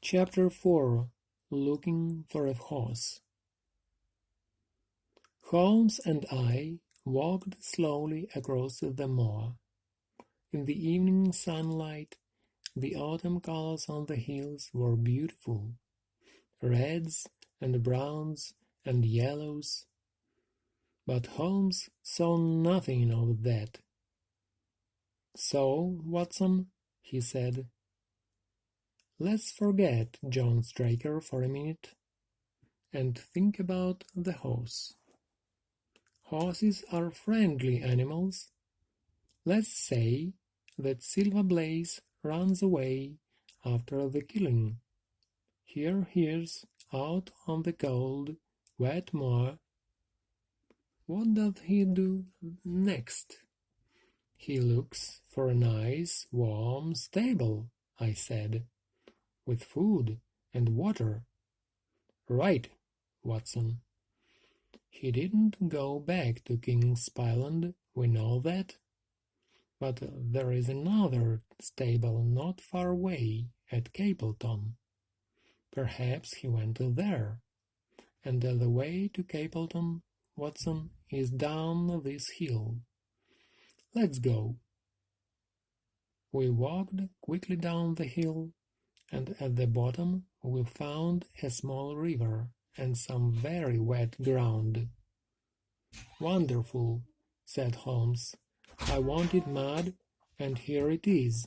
Chapter 4 Looking for a Horse. Holmes and I walked slowly across the moor. In the evening sunlight, the autumn colors on the hills were beautiful, reds and browns and yellows. But Holmes saw nothing of that. "So, Watson," he said, "let's forget John Straker for a minute and think about the horse. Horses are friendly animals. Let's say that Silver Blaze runs away after the killing. Here he is out on the cold, wet moor. What does he do next?" "He looks for a nice, warm stable," I said, "with food and water." "Right, Watson. He didn't go back to King's Pyland, we know that. But there is another stable not far away at Capleton. Perhaps he went there, and the way to Capleton, Watson, is down this hill. Let's go." We walked quickly down the hill, and at the bottom we found a small river and some very wet ground. "Wonderful," said Holmes. "I wanted mud, and here it is.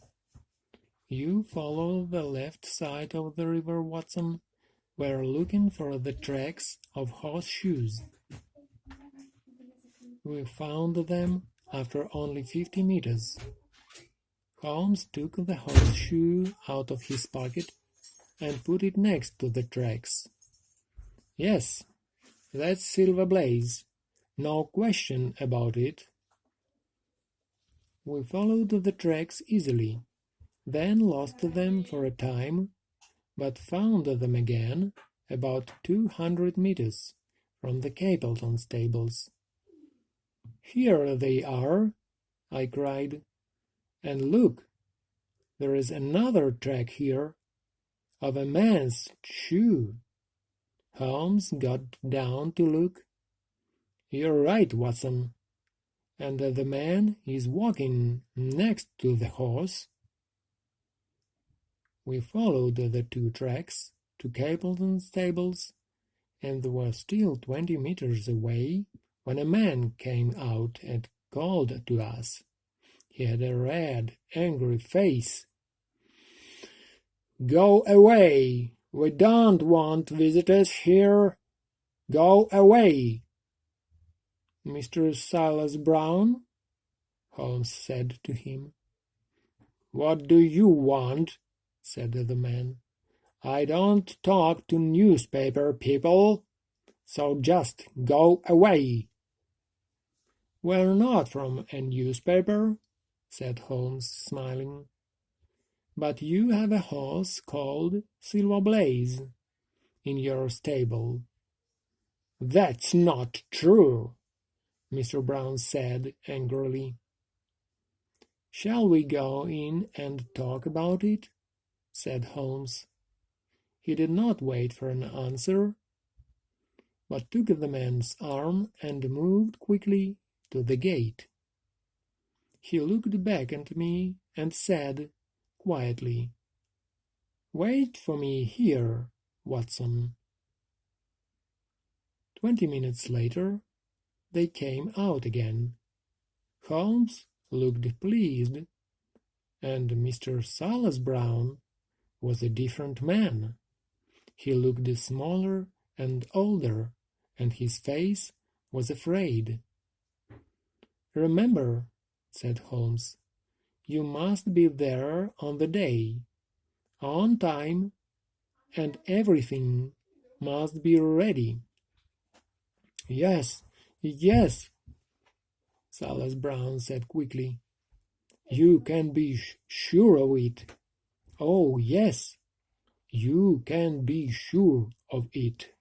You follow the left side of the river, Watson. We're looking for the tracks of horseshoes." We found them after only 50 meters. Holmes took the horseshoe out of his pocket and put it next to the tracks. "Yes, that's Silver Blaze. No question about it." We followed the tracks easily, then lost them for a time, but found them again about 200 meters from the Capleton stables. "Here they are," I cried. "And look, there is another track here, of a man's shoe." Holmes got down to look. "You're right, Watson, and the man is walking next to the horse." We followed the two tracks to Capleton stables, and were still 20 meters away when a man came out and called to us. He had a red, angry face. "Go away! We don't want visitors here. Go away!" "Mr. Silas Brown?" Holmes said to him. "What do you want?" said the man. "I don't talk to newspaper people, so just go away." "We're not from a newspaper," said Holmes, smiling. "But you have a horse called Silver Blaze in your stable." "That's not true," Mr. Brown said angrily. "Shall we go in and talk about it?" said Holmes. He did not wait for an answer, but took the man's arm and moved quickly to the gate. He looked back at me and said quietly, "Wait for me here, Watson." 20 minutes later, they came out again. Holmes looked pleased, and Mr. Silas Brown was a different man. He looked smaller and older, and his face was afraid. "Remember," said Holmes, "you must be there on the day, on time, and everything must be ready." "Yes, yes," Silas Brown said quickly. "You can be sure of it." "Oh, yes, you can be sure of it."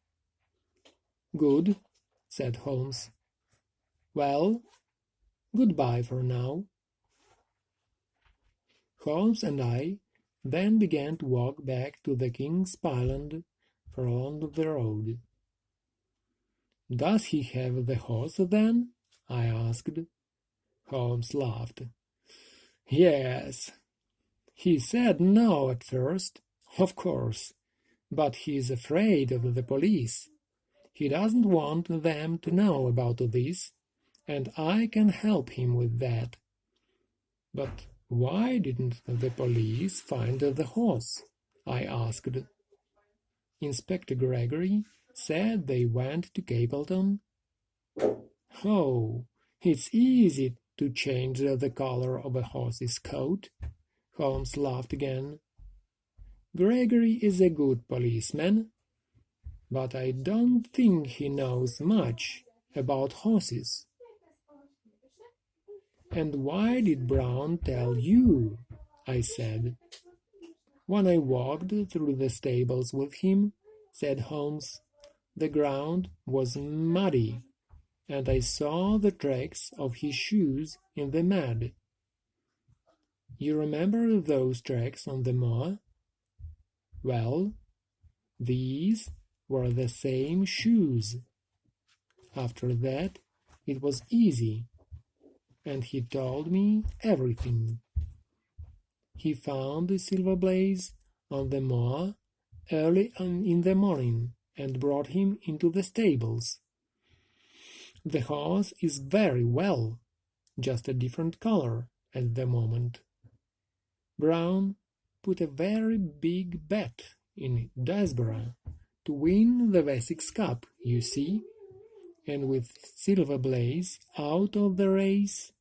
"Good," said Holmes. "Well, goodbye for now." Holmes and I then began to walk back to the King's Island along the road. "Does he have the horse, then?" I asked. Holmes laughed. "Yes. He said no at first, of course, but he's afraid of the police. He doesn't want them to know about this, and I can help him with that." "But why didn't the police find the horse?" I asked. "Inspector Gregory said they went to Capleton." "Oh, it's easy to change the color of a horse's coat." Holmes laughed again. "Gregory is a good policeman, but I don't think he knows much about horses." "And why did Brown tell you?" I said. "When I walked through the stables with him," said Holmes, "the ground was muddy, and I saw the tracks of his shoes in the mud." "You remember those tracks on the moor?" "Well, these were the same shoes." After that, it was easy, and he told me everything. He found Silver Blaze on the moor early in the morning and brought him into the stables. The horse is very well, just a different color at the moment. Brown put a very big bet in Desborough to win the Wessex Cup, you see, and with Silver Blaze out of the race.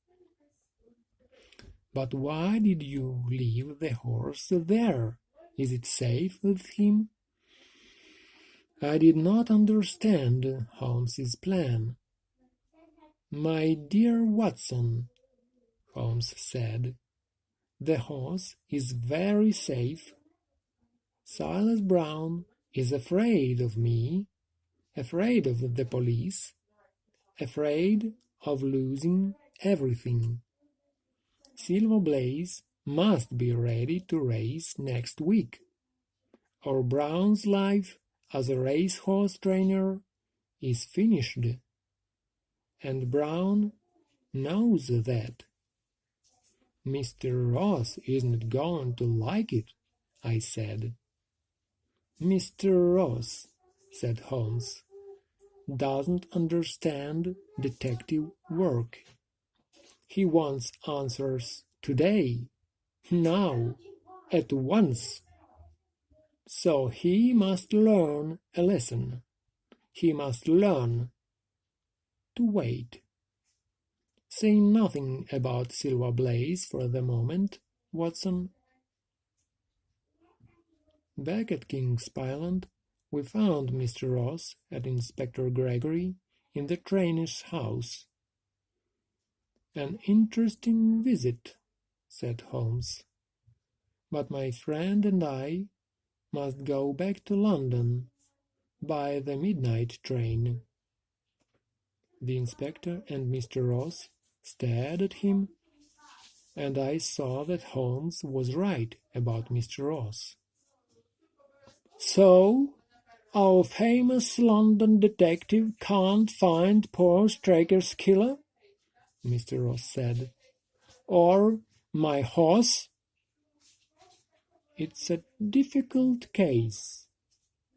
"But why did you leave the horse there? Is it safe with him?" I did not understand Holmes's plan. "My dear Watson," Holmes said, "the horse is very safe. Silas Brown is afraid of me, afraid of the police, afraid of losing everything. Silver Blaze must be ready to race next week, or Brown's life as a racehorse trainer is finished. And Brown knows that." "Mr. Ross isn't going to like it," I said. "Mr. Ross," said Holmes, "doesn't understand detective work. He wants answers today, now, at once. So he must learn a lesson. He must learn to wait. Say nothing about Silver Blaze for the moment, Watson." Back at King's Island, we found Mr. Ross and Inspector Gregory in the trainer's house. "An interesting visit," said Holmes. "But my friend and I must go back to London by the midnight train." The inspector and Mr. Ross stared at him, and I saw that Holmes was right about Mr. Ross. "So, our famous London detective can't find poor Straker's killer?" Mr. Ross said. "Or my horse?" "It's a difficult case,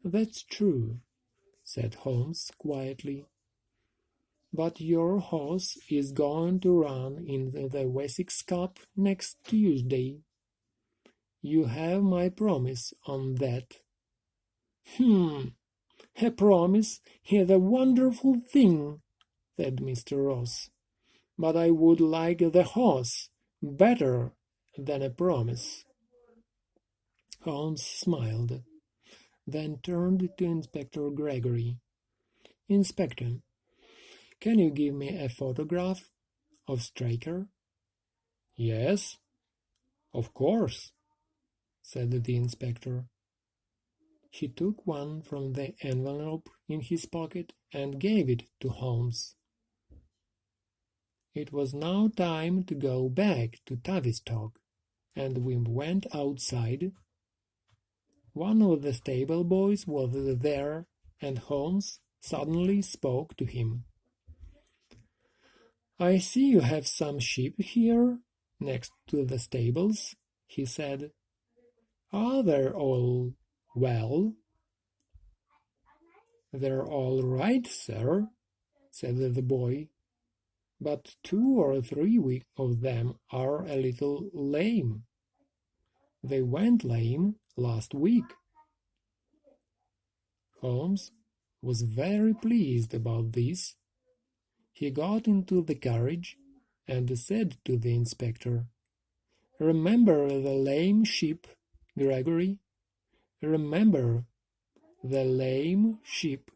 that's true," said Holmes quietly. "But your horse is going to run in the Wessex Cup next Tuesday. You have my promise on that." "A promise is a wonderful thing," said Mr. Ross, "but I would like the horse better than a promise." Holmes smiled, then turned to Inspector Gregory. "Inspector, can you give me a photograph of Straker?" "Yes, of course," said the inspector. He took one from the envelope in his pocket and gave it to Holmes. It was now time to go back to Tavistock and we went outside. One of the stable boys was there, and Holmes suddenly spoke to him. "I see you have some sheep here, next to the stables," he said. "Are they all well?" "They're all right, sir," said the boy, "but 2 or 3 of them are a little lame. They went lame last week." Holmes was very pleased about this. He got into the carriage and said to the inspector, "Remember the lame sheep, Gregory. Remember the lame sheep."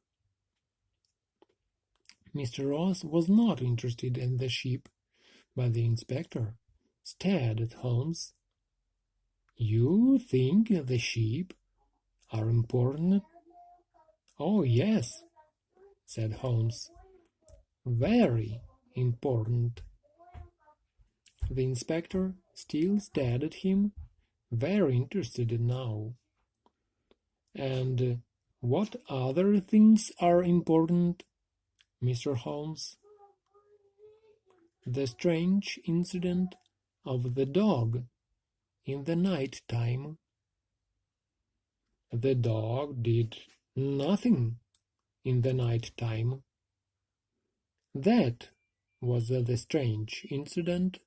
Mr. Ross was not interested in the sheep, but the inspector stared at Holmes. "You think the sheep are important?" "Oh, yes," said Holmes. "Very important." The inspector still stared at him, very interested now. "And what other things are important, Mr. Holmes?" "The strange incident of the dog in the night time." "The dog did nothing in the night time." "That was the strange incident."